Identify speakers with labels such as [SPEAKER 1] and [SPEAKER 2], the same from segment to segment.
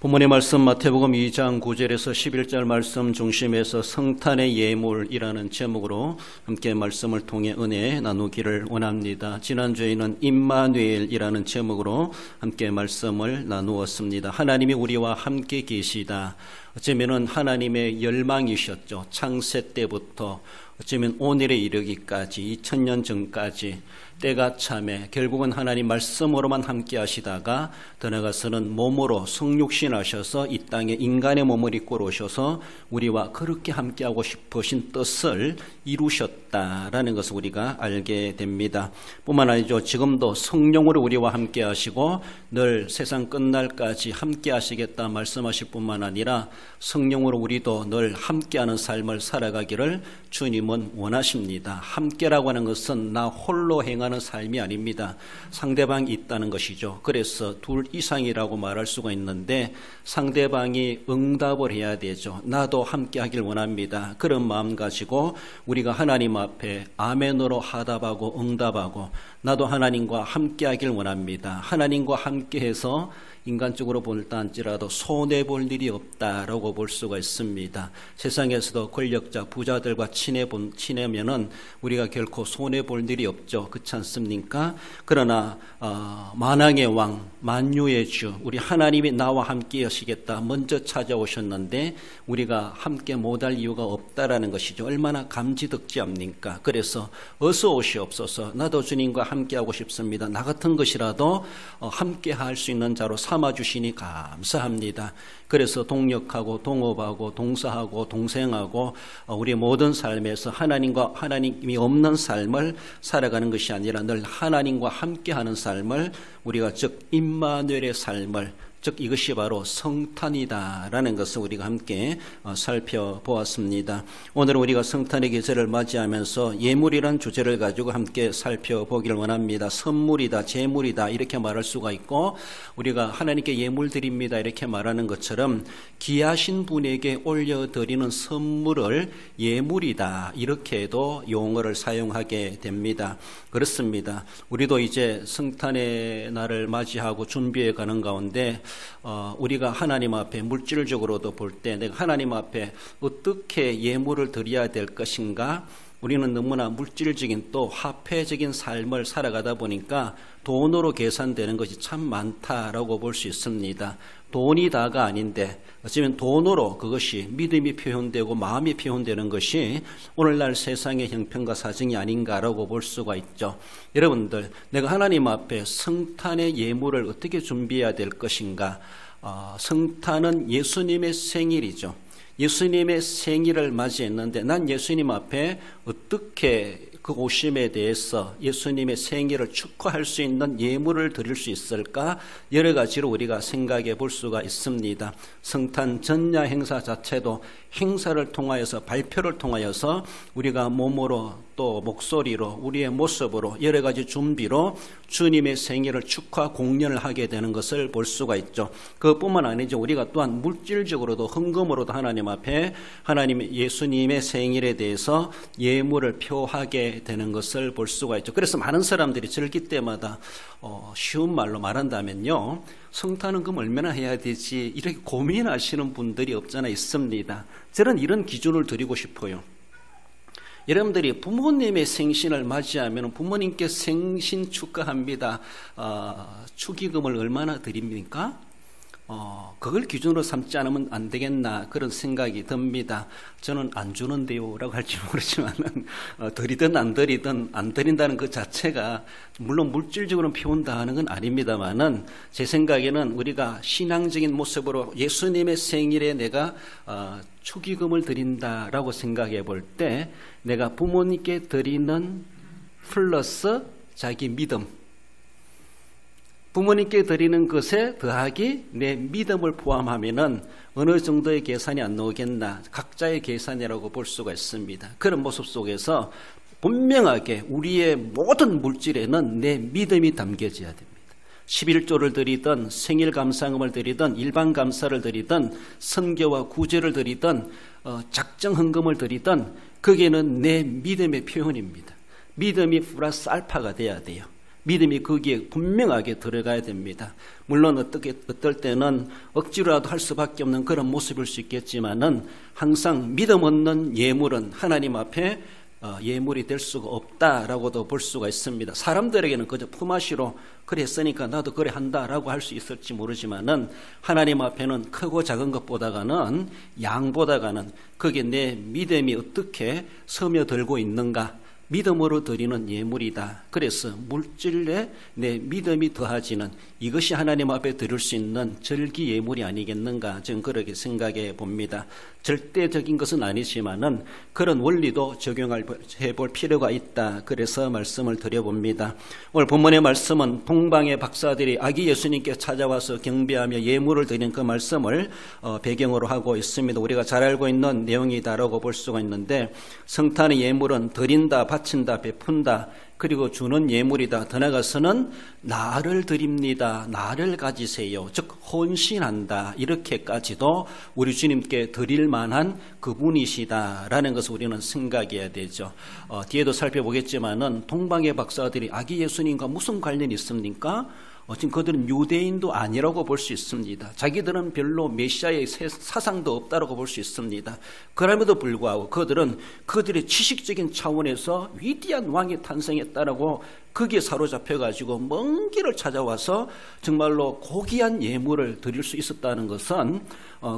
[SPEAKER 1] 본문의 말씀 마태복음 2장 9절에서 11절 말씀 중심에서 성탄의 예물이라는 제목으로 함께 말씀을 통해 은혜 나누기를 원합니다. 지난주에는 임마누엘이라는 제목으로 함께 말씀을 나누었습니다. 하나님이 우리와 함께 계시다. 어쩌면 하나님의 열망이셨죠. 창세 때부터 어쩌면 오늘에 이르기까지 2000년 전까지 때가 참에 결국은 하나님 말씀으로만 함께 하시다가 더 나아가서는 몸으로 성육신하셔서 이 땅에 인간의 몸을 입고 오셔서 우리와 그렇게 함께하고 싶으신 뜻을 이루셨다라는 것을 우리가 알게 됩니다. 뿐만 아니죠. 지금도 성령으로 우리와 함께 하시고 늘 세상 끝날까지 함께 하시겠다 말씀하실 뿐만 아니라 성령으로 우리도 늘 함께하는 삶을 살아가기를 주님은 원하십니다. 함께라고 하는 것은 나 홀로 행하는 삶이 아닙니다. 상대방이 있다는 것이죠. 그래서 둘 이상이라고 말할 수가 있는데 상대방이 응답을 해야 되죠. 나도 함께 하길 원합니다. 그런 마음 가지고 우리가 하나님 앞에 아멘으로 하답하고 응답하고 나도 하나님과 함께 하길 원합니다. 하나님과 함께해서 인간적으로 볼다 할지라도 손해볼 일이 없다라고 볼 수가 있습니다. 세상에서도 권력자 부자들과 친해면은 우리가 결코 손해볼 일이 없죠. 그렇지 않습니까? 그러나 만왕의 왕 만유의 주 우리 하나님이 나와 함께 하시겠다 먼저 찾아오셨는데 우리가 함께 못할 이유가 없다라는 것이죠. 얼마나 감지덕지합니까? 그래서 어서 오시옵소서. 나도 주님과 함께하고 싶습니다. 나 같은 것이라도 함께 할 수 있는 자로 삼아주시니 감사합니다. 그래서 동력하고 동업하고 동사하고 동생하고 우리 모든 삶에서 하나님이 없는 삶을 살아가는 것이 아니라 늘 하나님과 함께하는 삶을 우리가 즉 임마누엘의 삶을 즉 이것이 바로 성탄이다라는 것을 우리가 함께 살펴보았습니다. 오늘 우리가 성탄의 계절을 맞이하면서 예물이란 주제를 가지고 함께 살펴보기를 원합니다. 선물이다, 제물이다 이렇게 말할 수가 있고 우리가 하나님께 예물 드립니다 이렇게 말하는 것처럼 귀하신 분에게 올려드리는 선물을 예물이다 이렇게도 용어를 사용하게 됩니다. 그렇습니다. 우리도 이제 성탄의 날을 맞이하고 준비해 가는 가운데 우리가 하나님 앞에 물질적으로도 볼 때 내가 하나님 앞에 어떻게 예물을 드려야 될 것인가 우리는 너무나 물질적인 또 화폐적인 삶을 살아가다 보니까 돈으로 계산되는 것이 참 많다라고 볼 수 있습니다. 돈이 다가 아닌데 어쩌면 돈으로 그것이 믿음이 표현되고 마음이 표현되는 것이 오늘날 세상의 형편과 사정이 아닌가라고 볼 수가 있죠. 여러분들 내가 하나님 앞에 성탄의 예물을 어떻게 준비해야 될 것인가. 성탄은 예수님의 생일이죠. 예수님의 생일을 맞이했는데 난 예수님 앞에 어떻게 그 오심에 대해서 예수님의 생일을 축하할 수 있는 예물을 드릴 수 있을까? 여러 가지로 우리가 생각해 볼 수가 있습니다. 성탄 전야 행사 자체도 행사를 통하여서 발표를 통하여서 우리가 몸으로 또 목소리로 우리의 모습으로 여러 가지 준비로 주님의 생일을 축하 공연을 하게 되는 것을 볼 수가 있죠. 그것뿐만 아니죠. 우리가 또한 물질적으로도 헌금으로도 하나님 앞에 예수님의 생일에 대해서 예물을 표하게 되는 것을 볼 수가 있죠. 그래서 많은 사람들이 절기 때마다 쉬운 말로 말한다면요. 성탄은 그럼 얼마나 해야 되지? 이렇게 고민하시는 분들이 없잖아 있습니다. 저는 이런 기준을 드리고 싶어요. 여러분들이 부모님의 생신을 맞이하면 부모님께 생신 축하합니다. 축의금을 얼마나 드립니까? 그걸 기준으로 삼지 않으면 안 되겠나 그런 생각이 듭니다. 저는 안 주는데요 라고 할지 모르지만은 드리든 안 드리든 안 드린다는 그 자체가 물론 물질적으로 표현다 하는 건 아닙니다만은 제 생각에는 우리가 신앙적인 모습으로 예수님의 생일에 내가 축의금을 드린다라고 생각해 볼 때 내가 부모님께 드리는 플러스 자기 믿음 부모님께 드리는 것에 더하기 내 믿음을 포함하면은 어느 정도의 계산이 안 나오겠나 각자의 계산이라고 볼 수가 있습니다. 그런 모습 속에서 분명하게 우리의 모든 물질에는 내 믿음이 담겨져야 됩니다. 11조를 드리든 생일 감사금을 드리든 일반 감사를 드리든 선교와 구제를 드리든 작정 헌금을 드리든 거기에는 내 믿음의 표현입니다. 믿음이 플러스 알파가 돼야 돼요. 믿음이 거기에 분명하게 들어가야 됩니다. 물론 어떨 때는 억지로라도 할 수밖에 없는 그런 모습일 수 있겠지만은 항상 믿음 없는 예물은 하나님 앞에 예물이 될 수가 없다라고도 볼 수가 있습니다. 사람들에게는 그저 품앗이로 그래 했으니까 나도 그래 한다라고 할 수 있을지 모르지만은 하나님 앞에는 크고 작은 것보다가는 양보다가는 거기에 내 믿음이 어떻게 스며들고 있는가, 믿음으로 드리는 예물이다. 그래서 물질에 내 믿음이 더하지는 이것이 하나님 앞에 드릴 수 있는 절기 예물이 아니겠는가, 저는 그렇게 생각해 봅니다. 절대적인 것은 아니지만은 그런 원리도 적용해 볼 필요가 있다. 그래서 말씀을 드려봅니다. 오늘 본문의 말씀은 동방의 박사들이 아기 예수님께 찾아와서 경배하며 예물을 드린 그 말씀을 배경으로 하고 있습니다. 우리가 잘 알고 있는 내용이다라고 볼 수가 있는데, 성탄의 예물은 드린다, 바친다, 베푼다, 그리고 주는 예물이다. 더 나아가서는 나를 드립니다, 나를 가지세요, 즉 헌신한다, 이렇게까지도 우리 주님께 드릴 만한 그분이시다라는 것을 우리는 생각해야 되죠. 뒤에도 살펴보겠지만은 동방의 박사들이 아기 예수님과 무슨 관련이 있습니까? 지금 그들은 유대인도 아니라고 볼 수 있습니다. 자기들은 별로 메시아의 사상도 없다라고 볼 수 있습니다. 그럼에도 불구하고 그들은 그들의 지식적인 차원에서 위대한 왕이 탄생했다라고 거기에 사로잡혀가지고 먼 길을 찾아와서 정말로 고귀한 예물을 드릴 수 있었다는 것은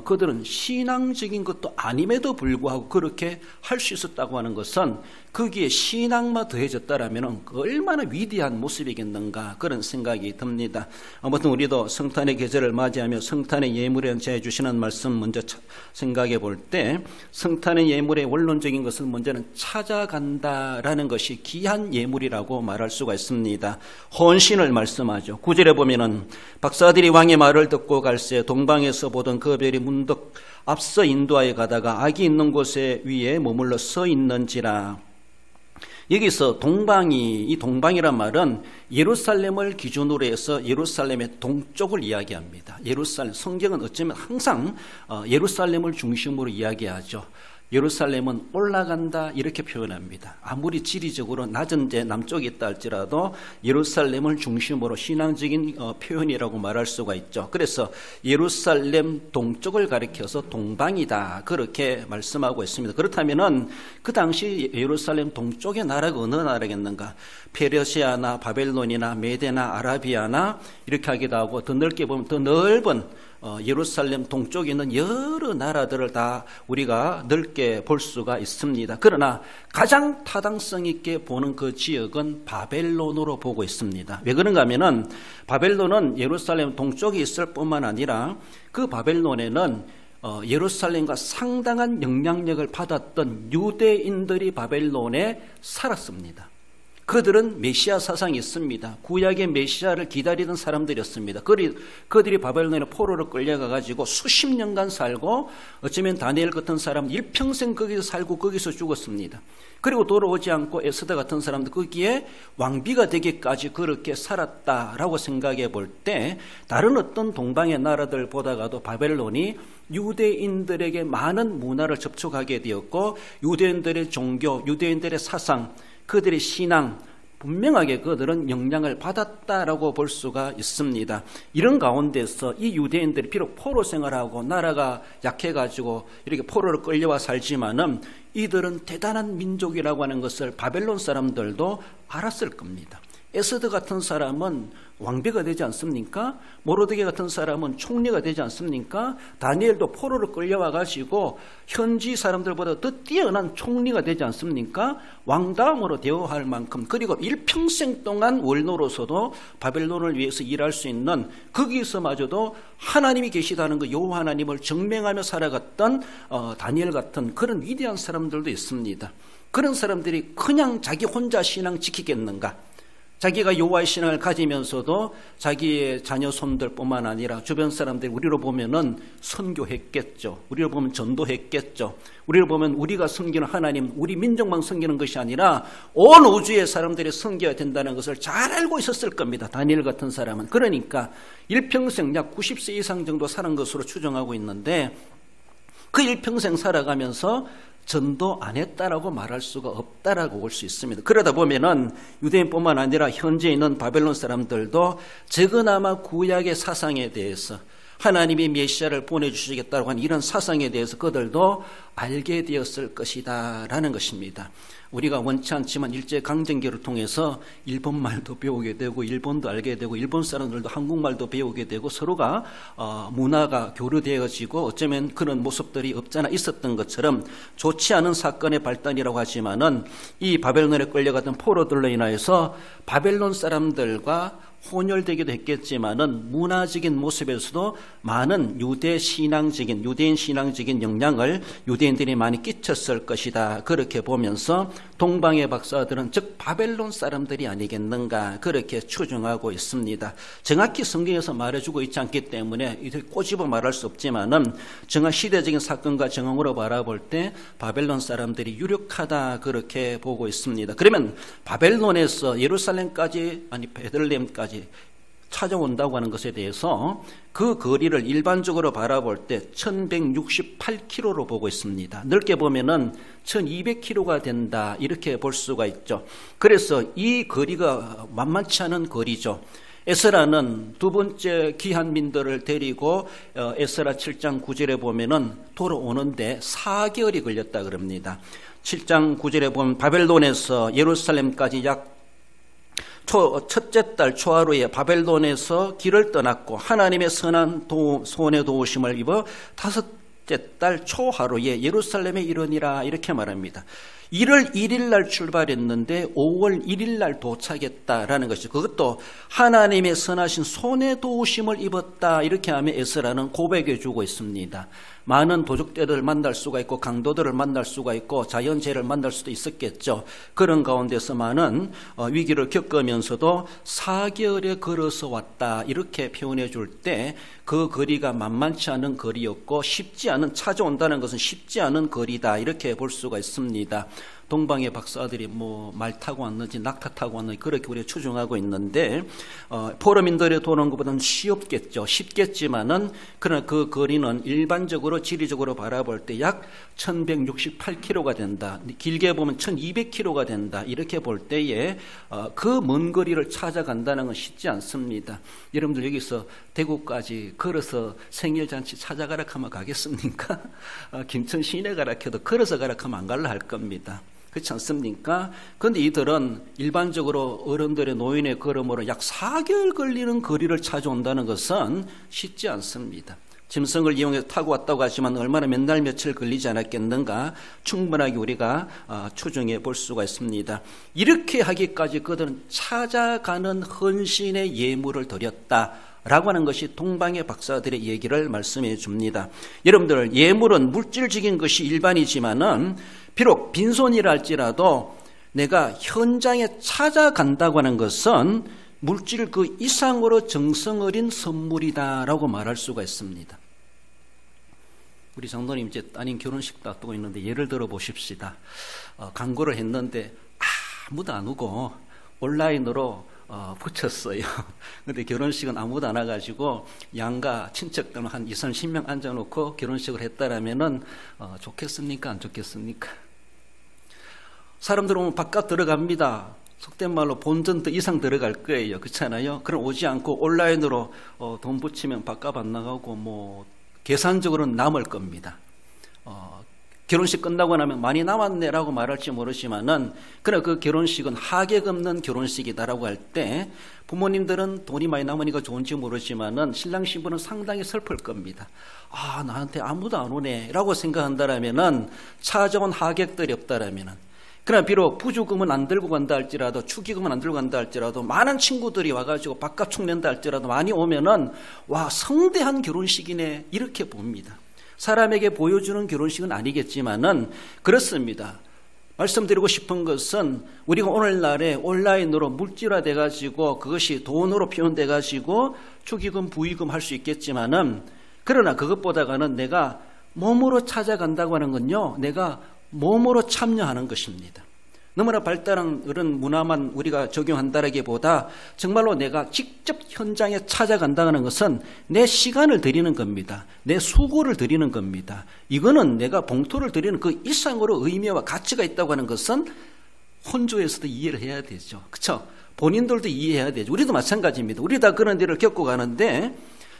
[SPEAKER 1] 그들은 신앙적인 것도 아님에도 불구하고 그렇게 할 수 있었다고 하는 것은 거기에 신앙만 더해졌다라면 얼마나 위대한 모습이겠는가, 그런 생각이 듭니다. 아무튼 우리도 성탄의 계절을 맞이하며 성탄의 예물에 제해 주시는 말씀 먼저 생각해 볼 때, 성탄의 예물의 원론적인 것은 먼저는 찾아간다라는 것이 귀한 예물이라고 말할 수가 있습니다. 헌신을 말씀하죠. 9절에 보면은 박사들이 왕의 말을 듣고 갈새 동방에서 보던 그 별이 문득 앞서 인도하여 가다가 아기 있는 곳에 위에 머물러 서 있는지라. 여기서 이 동방이란 말은 예루살렘을 기준으로 해서 예루살렘의 동쪽을 이야기합니다. 예루살렘, 성경은 어쩌면 항상 예루살렘을 중심으로 이야기하죠. 예루살렘은 올라간다, 이렇게 표현합니다. 아무리 지리적으로 낮은 데 남쪽에 있다 할지라도 예루살렘을 중심으로 신앙적인 표현이라고 말할 수가 있죠. 그래서 예루살렘 동쪽을 가리켜서 동방이다, 그렇게 말씀하고 있습니다. 그렇다면은 그 당시 예루살렘 동쪽의 나라가 어느 나라겠는가? 페르시아나 바벨론이나 메데나 아라비아나, 이렇게 하기도 하고, 더 넓게 보면 더 넓은 예루살렘 동쪽에 있는 여러 나라들을 다 우리가 넓게 볼 수가 있습니다. 그러나 가장 타당성 있게 보는 그 지역은 바벨론으로 보고 있습니다. 왜 그런가 하면은 바벨론은 예루살렘 동쪽에 있을 뿐만 아니라 그 바벨론에는 예루살렘과 상당한 영향력을 받았던 유대인들이 바벨론에 살았습니다. 그들은 메시아 사상이 있습니다. 구약의 메시아를 기다리던 사람들이었습니다. 그들이 바벨론에 포로로 끌려가가지고 수십 년간 살고, 어쩌면 다니엘 같은 사람 일평생 거기서 살고 거기서 죽었습니다. 그리고 돌아오지 않고 에스더 같은 사람도 거기에 왕비가 되기까지 그렇게 살았다라고 생각해 볼 때, 다른 어떤 동방의 나라들보다가도 바벨론이 유대인들에게 많은 문화를 접촉하게 되었고, 유대인들의 종교, 유대인들의 사상, 그들의 신앙, 분명하게 그들은 영향을 받았다라고 볼 수가 있습니다. 이런 가운데서 이 유대인들이 비록 포로 생활하고 나라가 약해가지고 이렇게 포로로 끌려와 살지만은 이들은 대단한 민족이라고 하는 것을 바벨론 사람들도 알았을 겁니다. 에스더 같은 사람은 왕비가 되지 않습니까? 모르드게 같은 사람은 총리가 되지 않습니까? 다니엘도 포로로 끌려와가지고 현지 사람들보다 더 뛰어난 총리가 되지 않습니까? 왕다음으로 대우할 만큼, 그리고 일평생 동안 월노로서도 바벨론을 위해서 일할 수 있는, 거기서마저도 하나님이 계시다는 그 여호와 하나님을 증명하며 살아갔던 다니엘 같은 그런 위대한 사람들도 있습니다. 그런 사람들이 그냥 자기 혼자 신앙 지키겠는가? 자기가 여호와의 신앙을 가지면서도 자기의 자녀 손들뿐만 아니라 주변 사람들이 우리로 보면은 선교했겠죠. 우리로 보면 전도했겠죠. 우리로 보면 우리가 섬기는 하나님, 우리 민족만 섬기는 것이 아니라 온 우주의 사람들이 섬겨야 된다는 것을 잘 알고 있었을 겁니다. 다니엘 같은 사람은. 그러니까 일평생 약 90세 이상 정도 사는 것으로 추정하고 있는데, 그 일평생 살아가면서 전도 안 했다라고 말할 수가 없다라고 볼 수 있습니다. 그러다 보면은 유대인뿐만 아니라 현재 있는 바벨론 사람들도 적어나마 구약의 사상에 대해서 하나님이 메시아를 보내주시겠다고 하는 이런 사상에 대해서 그들도 알게 되었을 것이다 라는 것입니다. 우리가 원치 않지만 일제강점기를 통해서 일본말도 배우게 되고 일본도 알게 되고 일본 사람들도 한국말도 배우게 되고 서로가 문화가 교류되어지고 어쩌면 그런 모습들이 없잖아 있었던 것처럼 좋지 않은 사건의 발단이라고 하지만은 이 바벨론에 끌려갔던 포로들로 인하여서 바벨론 사람들과 혼혈되기도 했겠지만은 문화적인 모습에서도 많은 유대인 신앙적인 영향을 유대인들이 많이 끼쳤을 것이다. 그렇게 보면서 동방의 박사들은 즉 바벨론 사람들이 아니겠는가 그렇게 추정하고 있습니다. 정확히 성경에서 말해주고 있지 않기 때문에 꼬집어 말할 수 없지만은 정확 시대적인 사건과 정황으로 바라볼 때 바벨론 사람들이 유력하다 그렇게 보고 있습니다. 그러면 바벨론에서 예루살렘까지 아니 베들레헴까지 찾아온다고 하는 것에 대해서 그 거리를 일반적으로 바라볼 때 1168km로 보고 있습니다. 넓게 보면은 1200km가 된다 이렇게 볼 수가 있죠. 그래서 이 거리가 만만치 않은 거리죠. 에스라는 두 번째 귀한민들을 데리고 에스라 7장 9절에 보면은 돌아오는데 4개월이 걸렸다 그럽니다. 7장 9절에 보면 바벨론에서 예루살렘까지 약 첫째 달 초하루에 바벨론에서 길을 떠났고 하나님의 선한 손의 도우심을 입어 다섯째 달 초하루에 예루살렘에 이르니라 이렇게 말합니다. 1월 1일 날 출발했는데 5월 1일 날 도착했다라는 것이 그것도 하나님의 선하신 손의 도우심을 입었다 이렇게 하면 에스라는 고백해 주고 있습니다. 많은 도적들을 만날 수가 있고 강도들을 만날 수가 있고 자연재해를 만날 수도 있었겠죠. 그런 가운데서 많은 위기를 겪으면서도 4개월에 걸어서 왔다 이렇게 표현해 줄 때 그 거리가 만만치 않은 거리였고 쉽지 않은 찾아온다는 것은 쉽지 않은 거리다 이렇게 볼 수가 있습니다. 동방의 박사들이 말 타고 왔는지 낙타 타고 왔는지 그렇게 우리가 추정하고 있는데 포로민들이 도는 것보다는 쉽겠지만은 그러나 그 거리는 일반적으로 지리적으로 바라볼 때 약 1168km가 된다. 길게 보면 1200km가 된다. 이렇게 볼 때에 그 먼 거리를 찾아간다는 건 쉽지 않습니다. 여러분들 여기서 대구까지 걸어서 생일잔치 찾아가라 하면 가겠습니까? 김천 시내 가라 해도 걸어서 가라 하면 안 갈라 할 겁니다. 그렇지 않습니까? 그런데 이들은 일반적으로 어른들의 노인의 걸음으로 약 4개월 걸리는 거리를 찾아온다는 것은 쉽지 않습니다. 짐승을 이용해서 타고 왔다고 하지만 얼마나 몇 날 며칠 걸리지 않았겠는가 충분하게 우리가 추정해 볼 수가 있습니다. 이렇게 하기까지 그들은 찾아가는 헌신의 예물을 드렸다 라고 하는 것이 동방의 박사들의 얘기를 말씀해 줍니다. 여러분들 예물은 물질적인 것이 일반이지만은 비록 빈손이라 할지라도 내가 현장에 찾아간다고 하는 것은 물질 그 이상으로 정성 어린 선물이다라고 말할 수가 있습니다. 우리 장로님 이제 따님 결혼식도 앞두고 있는데 예를 들어 보십시다. 광고를 했는데 아무도 안 오고 온라인으로 붙였어요. 근데 결혼식은 아무도 안 와가지고 양가 친척들은 한 20, 30명 앉아놓고 결혼식을 했다라면은 좋겠습니까? 안 좋겠습니까? 사람들 오면 바깥 들어갑니다. 속된 말로 본전 더 이상 들어갈 거예요. 그렇잖아요? 그럼 오지 않고 온라인으로 돈 붙이면 바깥 안 나가고 계산적으로는 남을 겁니다. 결혼식 끝나고 나면 많이 남았네라고 말할지 모르지만은 그러나 그 결혼식은 하객 없는 결혼식이다라고 할 때 부모님들은 돈이 많이 남으니까 좋은지 모르지만은 신랑 신부는 상당히 슬플 겁니다. 나한테 아무도 안 오네라고 생각한다라면은 찾아온 하객들이 없다라면은 그러나 비록 부주금은 안 들고 간다 할지라도 축의금은 안 들고 간다 할지라도 많은 친구들이 와가지고 바깥 축낸다 할지라도 많이 오면은 와 성대한 결혼식이네 이렇게 봅니다. 사람에게 보여주는 결혼식은 아니겠지만은 그렇습니다. 말씀드리고 싶은 것은 우리가 오늘날에 온라인으로 물질화돼 가지고 그것이 돈으로 표현돼 가지고 축의금 부의금 할 수 있겠지만은 그러나 그것보다는 내가 몸으로 찾아간다고 하는 건요 내가 몸으로 참여하는 것입니다. 너무나 발달한 그런 문화만 우리가 적용한다라기보다 정말로 내가 직접 현장에 찾아간다는 것은 내 시간을 드리는 겁니다. 내 수고를 드리는 겁니다. 이거는 내가 봉투를 드리는 그 이상으로 의미와 가치가 있다고 하는 것은 혼조에서도 이해를 해야 되죠. 그렇죠? 본인들도 이해해야 되죠. 우리도 마찬가지입니다. 우리 다 그런 일을 겪고 가는데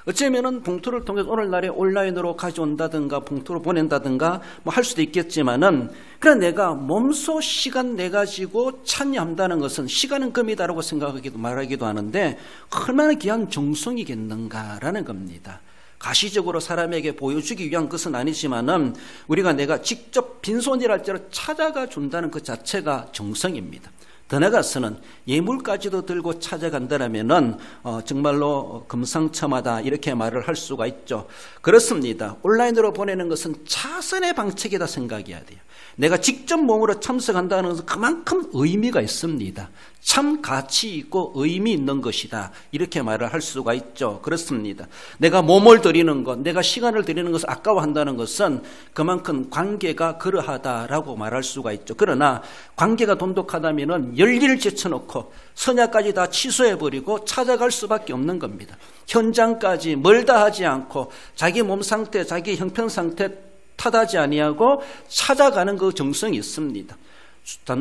[SPEAKER 1] 어쩌면은 봉투를 통해서 오늘날에 온라인으로 가져온다든가 봉투로 보낸다든가 뭐 할 수도 있겠지만은 그냥 내가 몸소 시간 내 가지고 참여한다는 것은 시간은 금이다라고 생각하기도 말하기도 하는데 얼마나 귀한 정성이겠는가라는 겁니다. 가시적으로 사람에게 보여주기 위한 것은 아니지만은 우리가 내가 직접 빈손이랄지라도 찾아가 준다는 그 자체가 정성입니다. 더 나아가서는 예물까지도 들고 찾아간다면은 정말로 금상첨화다 이렇게 말을 할 수가 있죠. 그렇습니다. 온라인으로 보내는 것은 차선의 방책이다 생각해야 돼요. 내가 직접 몸으로 참석한다는 것은 그만큼 의미가 있습니다. 참 가치 있고 의미 있는 것이다 이렇게 말을 할 수가 있죠. 그렇습니다. 내가 몸을 들이는 것, 내가 시간을 들이는 것을 아까워한다는 것은 그만큼 관계가 그러하다라고 말할 수가 있죠. 그러나 관계가 돈독하다면 열일을 제쳐놓고 선약까지 다 취소해버리고 찾아갈 수밖에 없는 겁니다. 현장까지 멀다 하지 않고 자기 몸 상태, 자기 형편 상태 탓하지 아니하고 찾아가는 그 정성이 있습니다.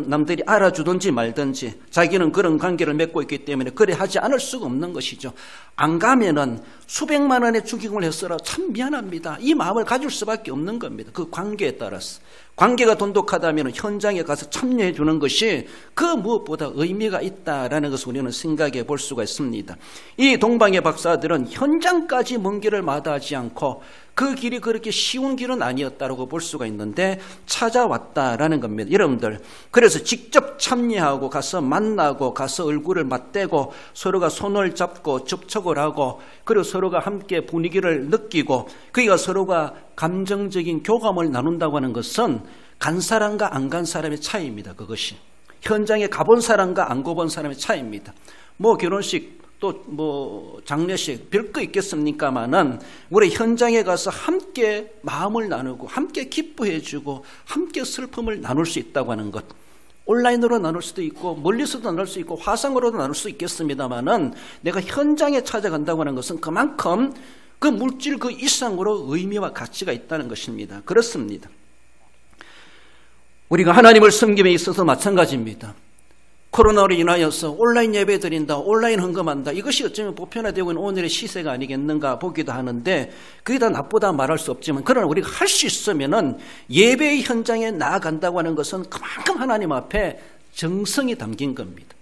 [SPEAKER 1] 남들이 알아주든지 말든지 자기는 그런 관계를 맺고 있기 때문에 그래 하지 않을 수가 없는 것이죠. 안 가면은 수백만 원의 축의금을 했으라 참 미안합니다. 이 마음을 가질 수밖에 없는 겁니다. 그 관계에 따라서. 관계가 돈독하다면 현장에 가서 참여해 주는 것이 그 무엇보다 의미가 있다라는 것을 우리는 생각해 볼 수가 있습니다. 이 동방의 박사들은 현장까지 먼 길을 마다하지 않고 그 길이 그렇게 쉬운 길은 아니었다라고 볼 수가 있는데 찾아왔다라는 겁니다. 여러분들, 그래서 직접 참여하고 가서 만나고 가서 얼굴을 맞대고 서로가 손을 잡고 접촉을 하고 그리고 서로가 함께 분위기를 느끼고 그러니까 서로가 감정적인 교감을 나눈다고 하는 것은 간 사람과 안 간 사람의 차이입니다. 그것이 현장에 가본 사람과 안 가본 사람의 차이입니다. 뭐 결혼식 또 뭐 장례식 별거 있겠습니까마는 우리 현장에 가서 함께 마음을 나누고 함께 기뻐해주고 함께 슬픔을 나눌 수 있다고 하는 것. 온라인으로 나눌 수도 있고 멀리서도 나눌 수 있고 화상으로도 나눌 수 있겠습니다마는 내가 현장에 찾아간다고 하는 것은 그만큼 그 물질 그 이상으로 의미와 가치가 있다는 것입니다. 그렇습니다. 우리가 하나님을 섬김에 있어서 마찬가지입니다. 코로나로 인하여서 온라인 예배 드린다, 온라인 헌금한다, 이것이 어쩌면 보편화되고 있는 오늘의 시세가 아니겠는가 보기도 하는데 그게 다 나쁘다 말할 수 없지만 그러나 우리가 할 수 있으면은 예배의 현장에 나아간다고 하는 것은 그만큼 하나님 앞에 정성이 담긴 겁니다.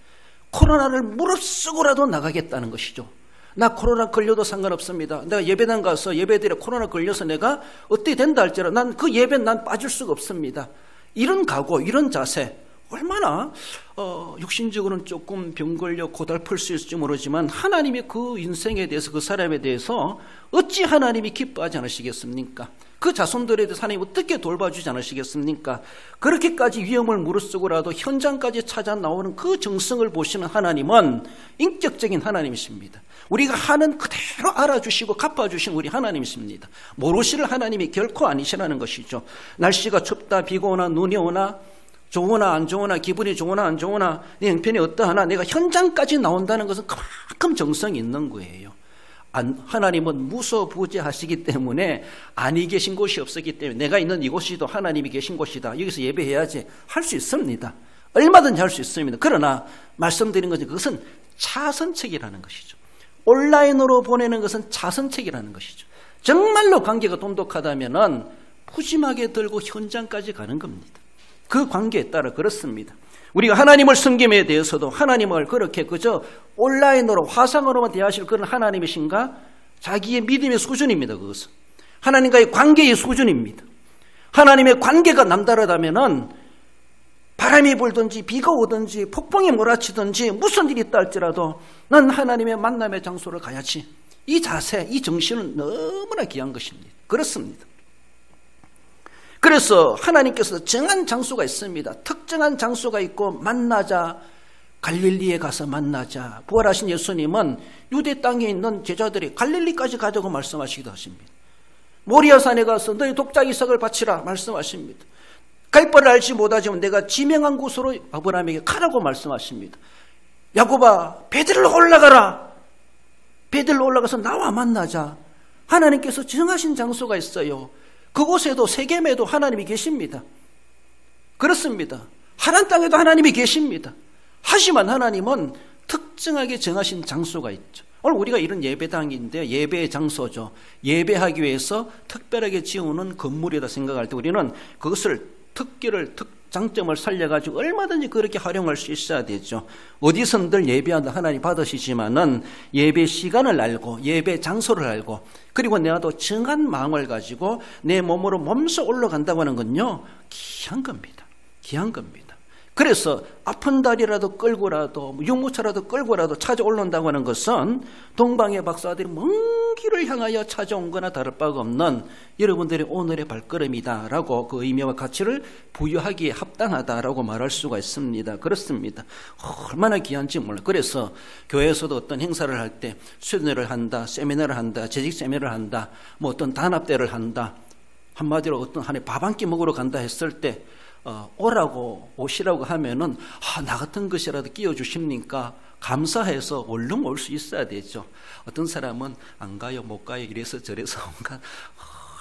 [SPEAKER 1] 코로나를 무릅쓰고라도 나가겠다는 것이죠. 나 코로나 걸려도 상관없습니다. 내가 예배당 가서 예배드려 코로나 걸려서 내가 어떻게 된다 할지라도 난 그 예배 난 빠질 수가 없습니다. 이런 각오, 이런 자세 얼마나 육신적으로는 조금 병 걸려 고달플 수 있을지 모르지만 하나님이 그 인생에 대해서 그 사람에 대해서 어찌 하나님이 기뻐하지 않으시겠습니까? 그 자손들에 대해서 하나님 어떻게 돌봐주지 않으시겠습니까? 그렇게까지 위험을 무릅쓰고라도 현장까지 찾아 나오는 그 정성을 보시는 하나님은 인격적인 하나님이십니다. 우리가 하는 그대로 알아주시고 갚아주신 우리 하나님이십니다. 모르실 하나님이 결코 아니시라는 것이죠. 날씨가 춥다 비가 오나 눈이 오나 좋으나 안 좋으나 기분이 좋으나 안 좋으나 내 형편이 어떠하나 내가 현장까지 나온다는 것은 그만큼 정성이 있는 거예요. 하나님은 무소부재하시기 때문에 아니 계신 곳이 없었기 때문에 내가 있는 이곳이도 하나님이 계신 곳이다. 여기서 예배해야지 할 수 있습니다. 얼마든지 할 수 있습니다. 그러나 말씀드린 것은 그것은 차선책이라는 것이죠. 온라인으로 보내는 것은 차선책이라는 것이죠. 정말로 관계가 돈독하다면 푸짐하게 들고 현장까지 가는 겁니다. 그 관계에 따라 그렇습니다. 우리가 하나님을 섬김에 대해서도 하나님을 그렇게 그저 온라인으로 화상으로만 대하실 그런 하나님이신가? 자기의 믿음의 수준입니다. 그것은 하나님과의 관계의 수준입니다. 하나님의 관계가 남다르다면은 바람이 불든지 비가 오든지 폭풍이 몰아치든지 무슨 일이 있다 할지라도 난 하나님의 만남의 장소를 가야지. 이 자세, 이 정신은 너무나 귀한 것입니다. 그렇습니다. 그래서 하나님께서 정한 장소가 있습니다. 특정한 장소가 있고 만나자, 갈릴리에 가서 만나자. 부활하신 예수님은 유대 땅에 있는 제자들이 갈릴리까지 가자고 말씀하시기도 하십니다. 모리아산에 가서 너희 독자 이삭을 바치라 말씀하십니다. 갈 바를 알지 못하지만 내가 지명한 곳으로 아브라함에게 가라고 말씀하십니다. 야곱아, 베들로 올라가라. 베들로 올라가서 나와 만나자. 하나님께서 정하신 장소가 있어요. 그곳에도 세겜에도 하나님이 계십니다. 그렇습니다. 하란 땅에도 하나님이 계십니다. 하지만 하나님은 특정하게 정하신 장소가 있죠. 오늘 우리가 이런 예배당인데 예배의 장소죠. 예배하기 위해서 특별하게 지어오는 건물이다 생각할 때 우리는 그것을 장점을 살려가지고 얼마든지 그렇게 활용할 수 있어야 되죠. 어디선들 예배한다 하나님 받으시지만은 예배 시간을 알고 예배 장소를 알고 그리고 내가 또 정한 마음을 가지고 내 몸으로 몸소 올라간다고 하는 건요, 귀한 겁니다. 귀한 겁니다. 그래서 아픈 다리라도 끌고라도 유모차라도 끌고라도 찾아올라온다고 하는 것은 동방의 박사들이 먼 길을 향하여 찾아온 거나 다를 바가 없는 여러분들의 오늘의 발걸음이다라고 그 의미와 가치를 부여하기에 합당하다라고 말할 수가 있습니다. 그렇습니다. 얼마나 귀한지 몰라요. 그래서 교회에서도 어떤 행사를 할 때 수련회를 한다, 세미나를 한다, 재직 세미나를 한다, 뭐 어떤 단합대를 한다, 한마디로 어떤 한 해 밥 한 끼 먹으러 간다 했을 때 오시라고 하면은 나 같은 것이라도 끼워주십니까? 감사해서 얼른 올 수 있어야 되죠. 어떤 사람은 안 가요, 못 가요, 이래서 저래서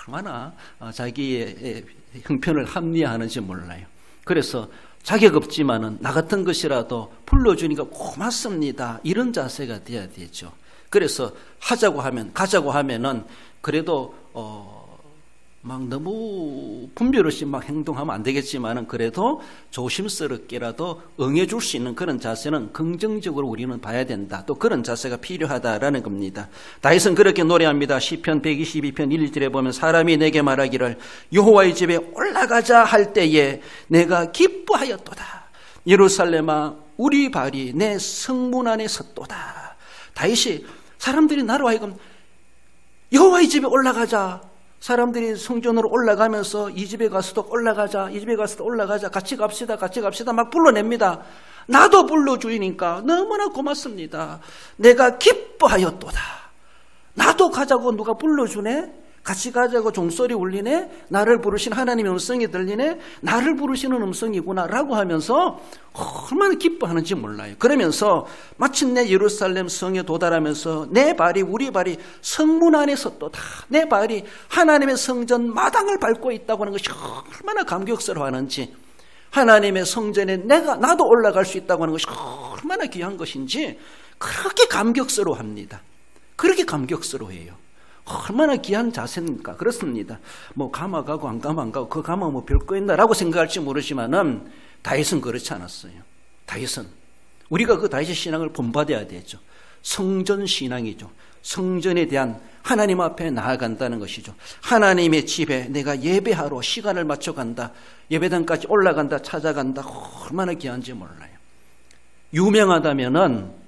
[SPEAKER 1] 얼마나 자기의 형편을 합리화하는지 몰라요. 그래서 자격 없지만은 나 같은 것이라도 불러주니까 고맙습니다. 이런 자세가 돼야 되죠. 그래서 가자고 하면은 그래도 막 너무 분별 없이 막 행동하면 안 되겠지만은 그래도 조심스럽게라도 응해줄 수 있는 그런 자세는 긍정적으로 우리는 봐야 된다. 또 그런 자세가 필요하다라는 겁니다. 다윗은 그렇게 노래합니다. 시편 122편 1절에 보면 사람이 내게 말하기를 여호와의 집에 올라가자 할 때에 내가 기뻐하였도다. 예루살렘아 우리 발이 내 성문 안에 섰도다. 다윗이 사람들이 나로 하여금 여호와의 집에 올라가자. 사람들이 성전으로 올라가면서 이 집에 가서도 올라가자, 이 집에 가서도 올라가자, 같이 갑시다 막 불러냅니다. 나도 불러주니까 너무나 고맙습니다. 내가 기뻐하였도다. 나도 가자고 누가 불러주네? 같이 가자고 종소리 울리네? 나를 부르신 하나님의 음성이 들리네? 나를 부르시는 음성이구나 라고 하면서 얼마나 기뻐하는지 몰라요. 그러면서 마침내 예루살렘 성에 도달하면서 내 발이 우리 발이 성문 안에 섰도다. 내 발이 하나님의 성전 마당을 밟고 있다고 하는 것이 얼마나 감격스러워하는지, 하나님의 성전에 나도 올라갈 수 있다고 하는 것이 얼마나 귀한 것인지 그렇게 감격스러워합니다. 그렇게 감격스러워해요. 얼마나 귀한 자세입니까? 그렇습니다. 뭐 가마 가고 안 가면 안 가고 그 가마 뭐 별거 있나라고 생각할지 모르지만은 다윗은 그렇지 않았어요. 다윗은 우리가 그 다윗의 신앙을 본받아야 되죠. 성전 신앙이죠. 성전에 대한 하나님 앞에 나아간다는 것이죠. 하나님의 집에 내가 예배하러 시간을 맞춰 간다. 예배당까지 올라간다, 찾아간다. 얼마나 귀한지 몰라요. 유명하다면은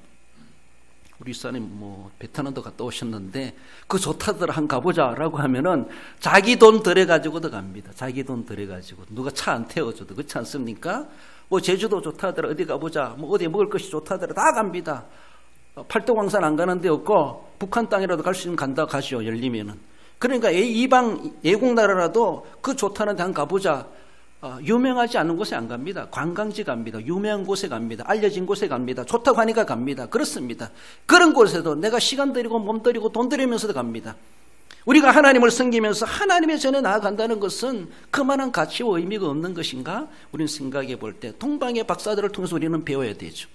[SPEAKER 1] 우리 사님 뭐 베트남도 갔다 오셨는데 그 좋다더라 한 가보자라고 하면은 자기 돈 들여가지고도 갑니다. 자기 돈 들여가지고 누가 차 안 태워줘도 그렇지 않습니까? 뭐 제주도 좋다더라 어디 가보자, 뭐 어디 먹을 것이 좋다더라 다 갑니다. 팔도광산 안 가는 데 없고 북한 땅이라도 갈 수 있으면 간다 가시오 열리면은. 그러니까 이방 애국 나라라도 그 좋다는 데 한 가보자. 유명하지 않은 곳에 안 갑니다. 관광지 갑니다. 유명한 곳에 갑니다. 알려진 곳에 갑니다. 좋다고 하니까 갑니다. 그렇습니다. 그런 곳에도 내가 시간 들이고 몸 들이고 돈 들이면서도 갑니다. 우리가 하나님을 섬기면서 하나님의 전에 나아간다는 것은 그만한 가치와 의미가 없는 것인가? 우리는 생각해 볼 때 동방의 박사들을 통해서 우리는 배워야 되죠.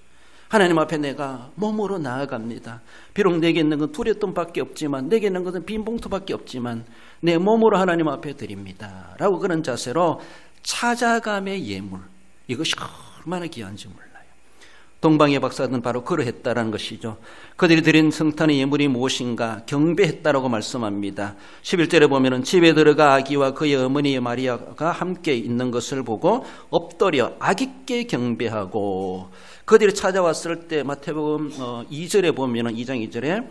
[SPEAKER 1] 하나님 앞에 내가 몸으로 나아갑니다. 비록 내게 있는 건 두레돈밖에 없지만, 내게 있는 것은 빈 봉투밖에 없지만 내 몸으로 하나님 앞에 드립니다 라고 그런 자세로 찾아감의 예물, 이것이 얼마나 귀한지 몰라요. 동방의 박사들은 바로 그러했다라는 것이죠. 그들이 드린 성탄의 예물이 무엇인가? 경배했다라고 말씀합니다. 11절에 보면은 집에 들어가 아기와 그의 어머니 마리아가 함께 있는 것을 보고 엎드려 아기께 경배하고, 그들이 찾아왔을 때 마태복음 2절에 보면은 2장 2절에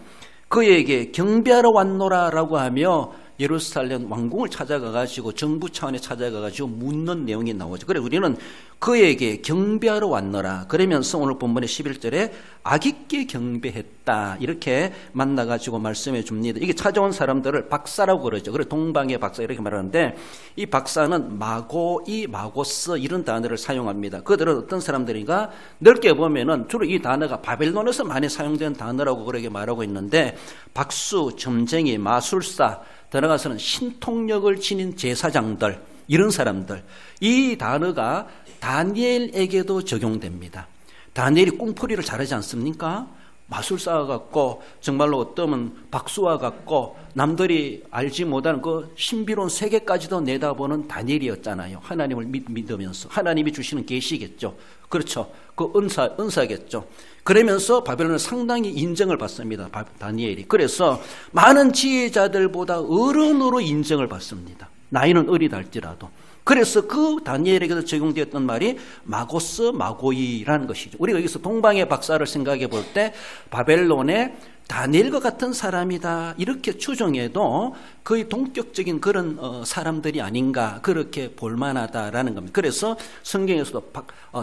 [SPEAKER 1] 그에게 경배하러 왔노라라고 하며 예루살렘 왕궁을 찾아가가지고 정부 차원에 찾아가가지고 묻는 내용이 나오죠. 그래 우리는 그에게 경배하러 왔노라. 그러면서 오늘 본문의 11절에 악있게 경배했다. 이렇게 만나가지고 말씀해 줍니다. 이게 찾아온 사람들을 박사라고 그러죠. 그래 동방의 박사 이렇게 말하는데 이 박사는 마고이, 마고스 이런 단어를 사용합니다. 그들은 어떤 사람들인가 넓게 보면은 주로 이 단어가 바벨론에서 많이 사용된 단어라고 그렇게 말하고 있는데 박수, 점쟁이, 마술사, 들어가서는 신통력을 지닌 제사장들 이런 사람들 이 단어가 다니엘에게도 적용됩니다. 다니엘이 꿈풀이를 잘하지 않습니까? 마술사와 같고 정말로 어떠면 박수와 같고 남들이 알지 못하는 그 신비로운 세계까지도 내다보는 다니엘이었잖아요. 하나님을 믿으면서 하나님이 주시는 계시겠죠. 그렇죠. 그 은사겠죠. 그러면서 바벨론은 상당히 인정을 받습니다. 다니엘이. 그래서 많은 지혜자들보다 어른으로 인정을 받습니다. 나이는 어리다 할지라도. 그래서 그 다니엘에게도 적용되었던 말이 마고스, 마고이라는 것이죠. 우리가 여기서 동방의 박사를 생각해 볼 때 바벨론의 다니엘과 같은 사람이다 이렇게 추정해도 거의 동격적인 그런 사람들이 아닌가 그렇게 볼만하다라는 겁니다. 그래서 성경에서도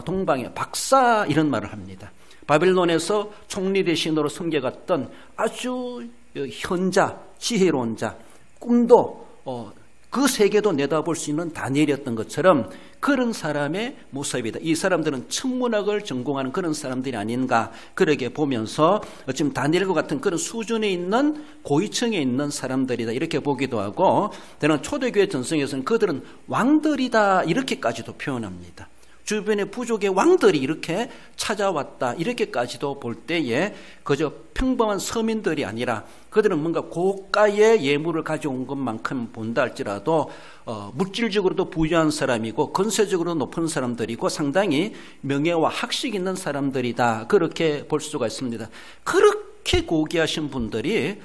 [SPEAKER 1] 동방의 박사 이런 말을 합니다. 바벨론에서 총리 대신으로 섬겨갔던 아주 현자, 지혜로운 자, 꿈도 그 세계도 내다볼 수 있는 다니엘이었던 것처럼 그런 사람의 모습이다. 이 사람들은 천문학을 전공하는 그런 사람들이 아닌가 그렇게 보면서 지금 다니엘과 같은 그런 수준에 있는 고위층에 있는 사람들이다 이렇게 보기도 하고 때는 초대교회 전성에서는 그들은 왕들이다 이렇게까지도 표현합니다. 주변의 부족의 왕들이 이렇게 찾아왔다 이렇게까지도 볼 때에 그저 평범한 서민들이 아니라 그들은 뭔가 고가의 예물을 가져온 것만큼 본다 할지라도 물질적으로도 부유한 사람이고 건세적으로 높은 사람들이고 상당히 명예와 학식 있는 사람들이다 그렇게 볼 수가 있습니다. 그렇게 고귀하신 분들이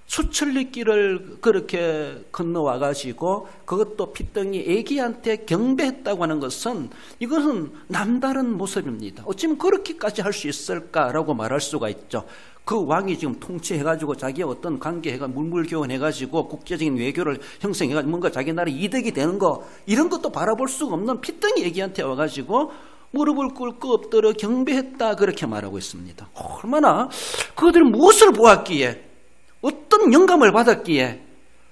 [SPEAKER 1] 수천리 길을 그렇게 건너와 가지고 그것도 피덩이 애기한테 경배했다고 하는 것은 이것은 남다른 모습입니다. 어쩌면 그렇게까지 할 수 있을까라고 말할 수가 있죠. 그 왕이 지금 통치해가지고 자기의 어떤 관계해가 물물교환해가지고 국제적인 외교를 형성해가지고 뭔가 자기 나라 이득이 되는 거 이런 것도 바라볼 수가 없는 피덩이 애기한테 와가지고 무릎을 꿇고 엎드려 경배했다 그렇게 말하고 있습니다. 얼마나 그들은 무엇을 보았기에 어떤 영감을 받았기에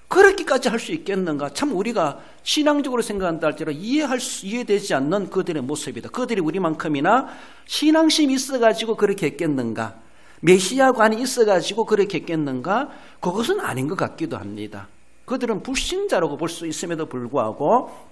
[SPEAKER 1] 그렇게까지 할 수 있겠는가? 참 우리가 신앙적으로 생각한다 할지라도 이해되지 않는 그들의 모습이다. 그들이 우리만큼이나 신앙심이 있어가지고 그렇게 했겠는가? 메시아관이 있어가지고 그렇게 했겠는가? 그것은 아닌 것 같기도 합니다. 그들은 불신자라고 볼 수 있음에도 불구하고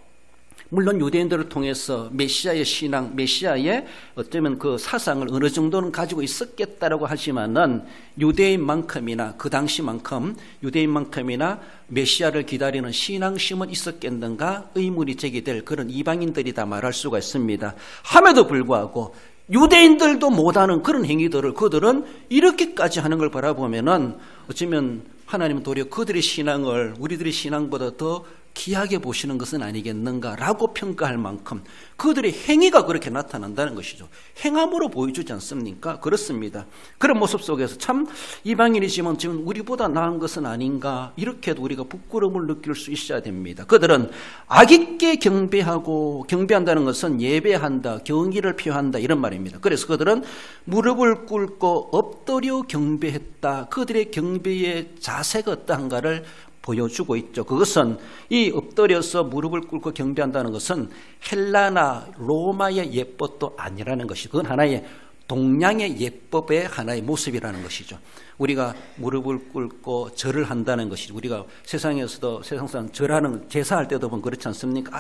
[SPEAKER 1] 물론 유대인들을 통해서 메시아의 신앙, 메시아의 어쩌면 그 사상을 어느 정도는 가지고 있었겠다라고 하지만은 유대인만큼이나 그 당시만큼 유대인만큼이나 메시아를 기다리는 신앙심은 있었겠는가 의문이 제기될 그런 이방인들이다 말할 수가 있습니다. 함에도 불구하고 유대인들도 못하는 그런 행위들을 그들은 이렇게까지 하는 걸 바라보면은 어쩌면 하나님은 도리어 그들의 신앙을 우리들의 신앙보다 더 귀하게 보시는 것은 아니겠는가라고 평가할 만큼 그들의 행위가 그렇게 나타난다는 것이죠. 행함으로 보여주지 않습니까? 그렇습니다. 그런 모습 속에서 참 이방인이지만 지금 우리보다 나은 것은 아닌가 이렇게도 우리가 부끄러움을 느낄 수 있어야 됩니다. 그들은 악있게 경배하고 경배한다는 것은 예배한다, 경의를 표한다 이런 말입니다. 그래서 그들은 무릎을 꿇고 엎드려 경배했다. 그들의 경배의 자세가 어떠한가를 보여주고 있죠. 그것은 이 엎드려서 무릎을 꿇고 경배한다는 것은 헬라나 로마의 예법도 아니라는 것이 그건 하나의 동양의 예법의 하나의 모습이라는 것이죠. 우리가 무릎을 꿇고 절을 한다는 것이죠. 우리가 세상에서도 세상상 절하는 제사할 때도 보면 그렇지 않습니까?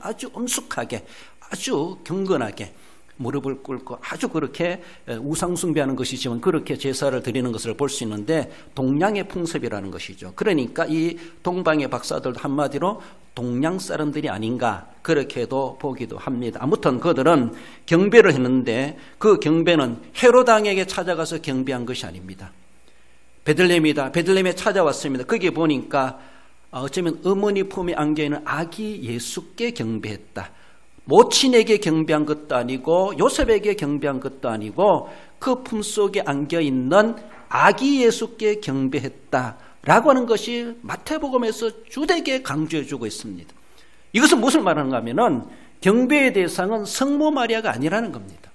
[SPEAKER 1] 아주 엄숙하게 아주 경건하게 무릎을 꿇고 아주 그렇게 우상 숭배하는 것이지만 그렇게 제사를 드리는 것을 볼 수 있는데 동양의 풍습이라는 것이죠. 그러니까 이 동방의 박사들도 한마디로 동양 사람들이 아닌가 그렇게도 보기도 합니다. 아무튼 그들은 경배를 했는데 그 경배는 헤롯 왕에게 찾아가서 경배한 것이 아닙니다. 베들레헴이다. 베들레헴에 찾아왔습니다. 거기에 보니까 어쩌면 어머니 품에 안겨있는 아기 예수께 경배했다. 모친에게 경배한 것도 아니고 요셉에게 경배한 것도 아니고 그 품속에 안겨있는 아기 예수께 경배했다. 라고 하는 것이 마태복음에서 주되게 강조해주고 있습니다. 이것은 무엇을 말하는가 하면은 경배의 대상은 성모 마리아가 아니라는 겁니다.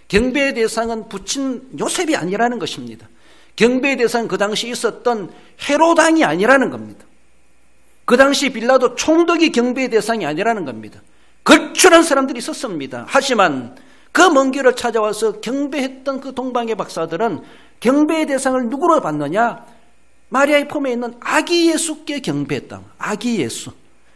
[SPEAKER 1] 경배의 대상은 부친 요셉이 아니라는 것입니다. 경배의 대상은 그 당시 있었던 헤롯 왕이 아니라는 겁니다. 그 당시 빌라도 총독이 경배의 대상이 아니라는 겁니다. 걸출한 사람들이 있었습니다. 하지만 그 먼 길을 찾아와서 경배했던 그 동방의 박사들은 경배의 대상을 누구로 봤느냐? 마리아의 품에 있는 아기 예수께 경배했다. 아기 예수.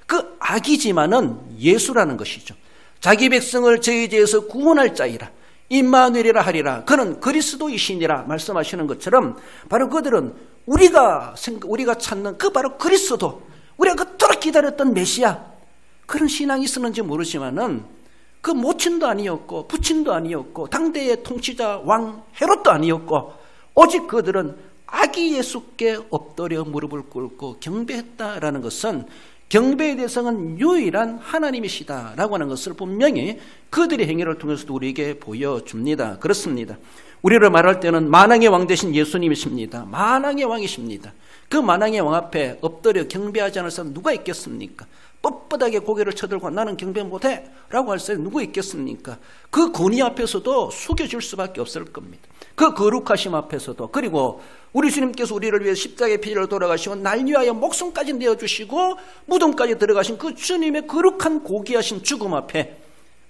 [SPEAKER 1] 그 아기지만은 예수라는 것이죠. 자기 백성을 저희 죄에서 구원할 자이라. 임마누엘이라 하리라. 그는 그리스도이시니라 말씀하시는 것처럼 바로 그들은 우리가 찾는 그 바로 그리스도, 우리가 그토록 기다렸던 메시아, 그런 신앙이 있었는지 모르지만은 그 모친도 아니었고 부친도 아니었고 당대의 통치자 왕 헤롯도 아니었고 오직 그들은 아기 예수께 엎드려 무릎을 꿇고 경배했다라는 것은 경배의 대상은 유일한 하나님이시다라고 하는 것을 분명히 그들의 행위를 통해서도 우리에게 보여줍니다. 그렇습니다. 우리를 말할 때는 만왕의 왕 되신 예수님이십니다. 만왕의 왕이십니다. 그 만왕의 왕 앞에 엎드려 경배하지 않을 사람 누가 있겠습니까? 뻣뻣하게 고개를 쳐들고 나는 경배 못해 라고 할 사람이 누구 있겠습니까? 그 권위 앞에서도 숙여질 수밖에 없을 겁니다. 그 거룩하심 앞에서도. 그리고 우리 주님께서 우리를 위해 십자가의 피를 돌아가시고 날 위하여 목숨까지 내어주시고 무덤까지 들어가신 그 주님의 거룩한 고귀하신 죽음 앞에,